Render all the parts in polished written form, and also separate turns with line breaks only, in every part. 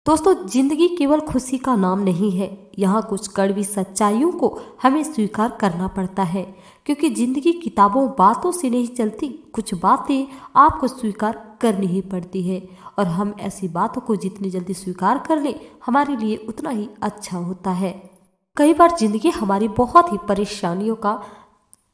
दोस्तों, जिंदगी केवल खुशी का नाम नहीं है। यहाँ कुछ कड़वी सच्चाइयों को हमें स्वीकार करना पड़ता है, क्योंकि जिंदगी किताबों बातों से नहीं चलती। कुछ बातें आपको स्वीकार करनी ही पड़ती है, और हम ऐसी बातों को जितनी जल्दी स्वीकार कर लें, हमारे लिए उतना ही अच्छा होता है। कई बार जिंदगी हमारी बहुत ही परेशानियों का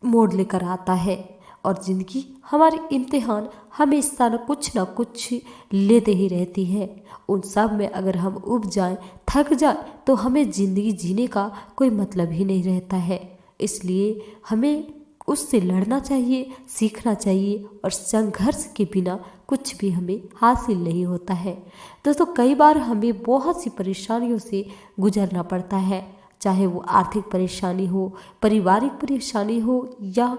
मोड़ लेकर आता है, और जिंदगी हमारे इम्तिहान हमेशा न कुछ लेते ही रहती है। उन सब में अगर हम उब जाएं, थक जाएं, तो हमें ज़िंदगी जीने का कोई मतलब ही नहीं रहता है। इसलिए हमें उससे लड़ना चाहिए, सीखना चाहिए, और संघर्ष के बिना कुछ भी हमें हासिल नहीं होता है। दोस्तों, कई बार हमें बहुत सी परेशानियों से गुजरना पड़ता है, चाहे वो आर्थिक परेशानी हो, पारिवारिक परेशानी हो, या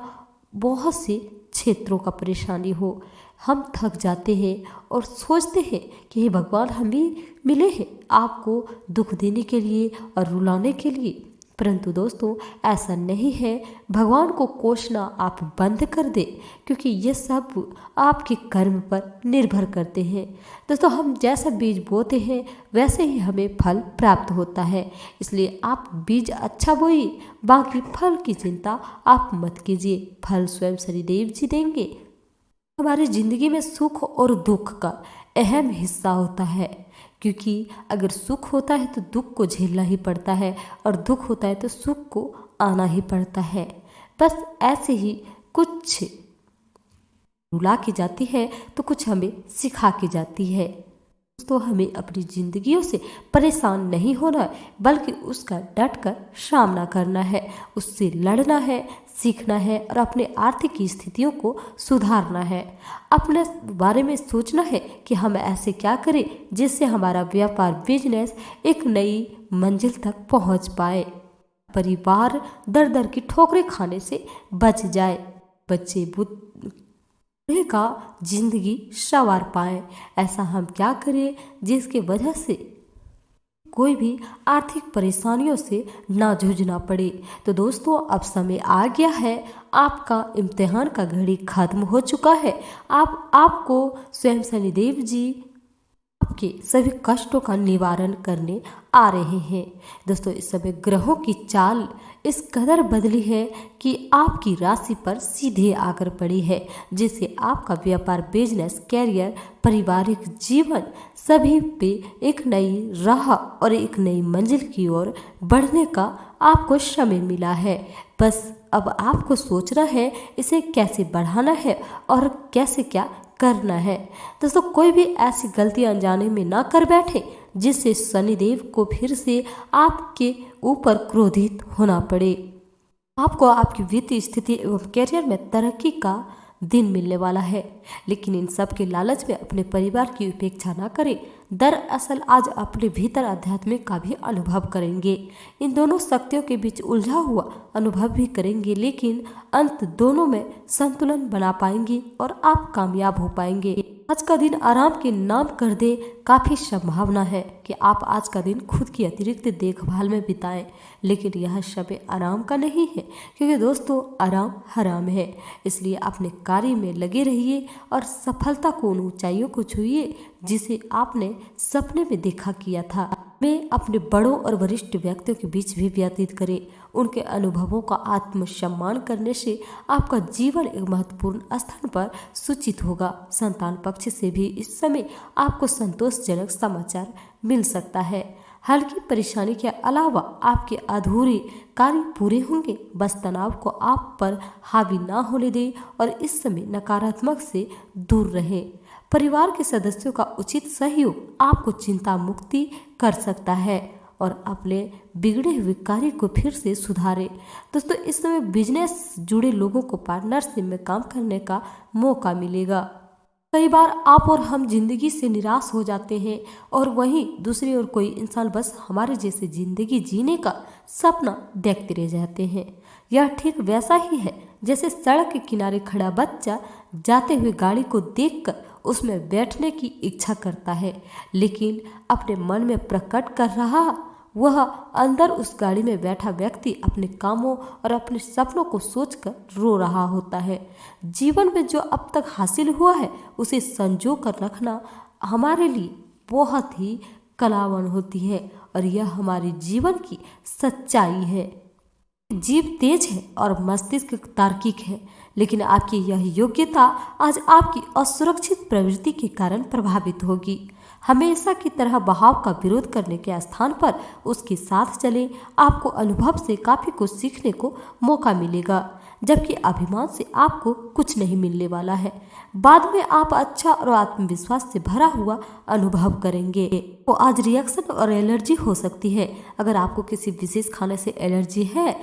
बहुत से क्षेत्रों का परेशानी हो। हम थक जाते हैं और सोचते हैं कि हे भगवान, हमें मिले हैं आपको दुख देने के लिए और रुलाने के लिए। परंतु दोस्तों, ऐसा नहीं है। भगवान को कोसना आप बंद कर दें, क्योंकि ये सब आपके कर्म पर निर्भर करते हैं। दोस्तों, हम जैसा बीज बोते हैं वैसे ही हमें फल प्राप्त होता है। इसलिए आप बीज अच्छा बोइए, बाकी फल की चिंता आप मत कीजिए। फल स्वयं शनिदेव जी देंगे। हमारी ज़िंदगी में सुख और दुख का अहम हिस्सा होता है, क्योंकि अगर सुख होता है तो दुख को झेलना ही पड़ता है, और दुख होता है तो सुख को आना ही पड़ता है। बस ऐसे ही कुछ रुला के जाती है तो कुछ हमें सिखा के जाती है। तो हमें अपनी जिंदगियों से परेशान नहीं होना है, बल्कि उसका डट कर सामना करना है, उससे लड़ना है, सीखना है, और अपने आर्थिक स्थितियों को सुधारना है। अपने बारे में सोचना है कि हम ऐसे क्या करें जिससे हमारा व्यापार, बिजनेस एक नई मंजिल तक पहुंच पाए। परिवार दर दर की ठोकरें खाने से बच जाए। बच्चे का जिंदगी संवार पाए। ऐसा हम क्या करें जिसके वजह से कोई भी आर्थिक परेशानियों से ना जूझना पड़े। तो दोस्तों, अब समय आ गया है, आपका इम्तिहान का घड़ी खत्म हो चुका है। आपको स्वयं शनिदेव जी आपके सभी कष्टों का निवारण करने आ रहे हैं। दोस्तों, इस समय ग्रहों की चाल इस कदर बदली है कि आपकी राशि पर सीधे आकर पड़ी है, जिससे आपका व्यापार, बिजनेस, कैरियर, पारिवारिक जीवन सभी पे एक नई राह और एक नई मंजिल की ओर बढ़ने का आपको समय मिला है। बस अब आपको सोचना है इसे कैसे बढ़ाना है और कैसे क्या करना है। दोस्तों, कोई भी ऐसी गलती अनजाने में ना कर बैठे जिससे शनिदेव को फिर से आपके ऊपर क्रोधित होना पड़े। आपको आपकी वित्तीय स्थिति एवं करियर में तरक्की का दिन मिलने वाला है, लेकिन इन सब के लालच में अपने परिवार की उपेक्षा ना करें। दरअसल आज अपने भीतर आध्यात्मिक का भी अनुभव करेंगे। इन दोनों शक्तियों के बीच उलझा हुआ अनुभव भी करेंगे, लेकिन अंत दोनों में संतुलन बना पाएंगे और आप कामयाब हो पाएंगे। आज का दिन आराम के नाम कर दे। काफ़ी संभावना है कि आप आज का दिन खुद की अतिरिक्त देखभाल में बिताएं, लेकिन यह समय आराम का नहीं है, क्योंकि दोस्तों आराम हराम है। इसलिए अपने कार्य में लगे रहिए और सफलता को, उन ऊंचाइयों को छूइए जिसे आपने सपने में देखा किया था। में अपने बड़ों और वरिष्ठ व्यक्तियों के बीच भी व्यतीत करें। उनके अनुभवों का आत्मसम्मान करने से आपका जीवन एक महत्वपूर्ण स्थान पर सूचित होगा। संतान पक्ष से भी इस समय आपको संतोषजनक समाचार मिल सकता है। हल्की परेशानी के अलावा आपके अधूरे कार्य पूरे होंगे। बस तनाव को आप पर हावी ना होने दें और इस समय नकारात्मक से दूर रहें। परिवार के सदस्यों का उचित सहयोग आपको चिंता मुक्ति कर सकता है और अपने बिगड़े हुए कार्य को फिर से सुधारें। दोस्तों, इस समय बिजनेस जुड़े लोगों को पार्टनरशिप में काम करने का मौका मिलेगा। कई बार आप और हम जिंदगी से निराश हो जाते हैं, और वहीं दूसरी ओर कोई इंसान बस हमारे जैसे जिंदगी जीने का सपना देखते रह जाते हैं। यह ठीक वैसा ही है जैसे सड़क के किनारे खड़ा बच्चा जाते हुए गाड़ी को देखकर उसमें बैठने की इच्छा करता है, लेकिन अपने मन में प्रकट कर रहा वह अंदर उस गाड़ी में बैठा व्यक्ति अपने कामों और अपने सपनों को सोचकर रो रहा होता है। जीवन में जो अब तक हासिल हुआ है उसे संजो कर रखना हमारे लिए बहुत ही कलावन होती है और यह हमारे जीवन की सच्चाई है। जीभ तेज है और मस्तिष्क तार्किक है, लेकिन आपकी यह योग्यता आज आपकी असुरक्षित प्रवृत्ति के कारण प्रभावित होगी। हमेशा की तरह बहाव का विरोध करने के स्थान पर उसके साथ चलें। आपको अनुभव से काफी कुछ सीखने को मौका मिलेगा, जबकि अभिमान से आपको कुछ नहीं मिलने वाला है। बाद में आप अच्छा और आत्मविश्वास से भरा हुआ अनुभव करेंगे। तो आज रिएक्शन और एलर्जी हो सकती है। अगर आपको किसी विशेष खाने से एलर्जी है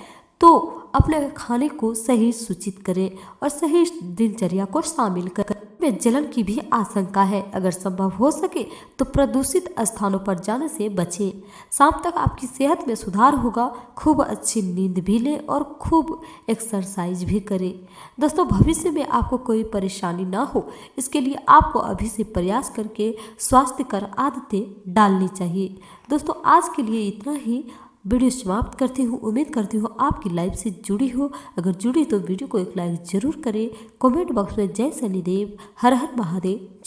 तो अपने खाने को सही सूचित करें और सही दिनचर्या को शामिल करें। में जलन की भी आशंका है। अगर संभव हो सके तो प्रदूषित स्थानों पर जाने से बचें। शाम तक आपकी सेहत में सुधार होगा। खूब अच्छी नींद भी लें और खूब एक्सरसाइज भी करें। दोस्तों, भविष्य में आपको कोई परेशानी ना हो, इसके लिए आपको अभी से प्रयास करके स्वास्थ्यकर आदतें डालनी चाहिए। दोस्तों, आज के लिए इतना ही। वीडियो समाप्त करती हूँ। उम्मीद करती हूँ आपकी लाइफ से जुड़ी हो। अगर जुड़ी तो वीडियो को एक लाइक जरूर करें। कमेंट बॉक्स में जय शनिदेव, हर हर महादेव।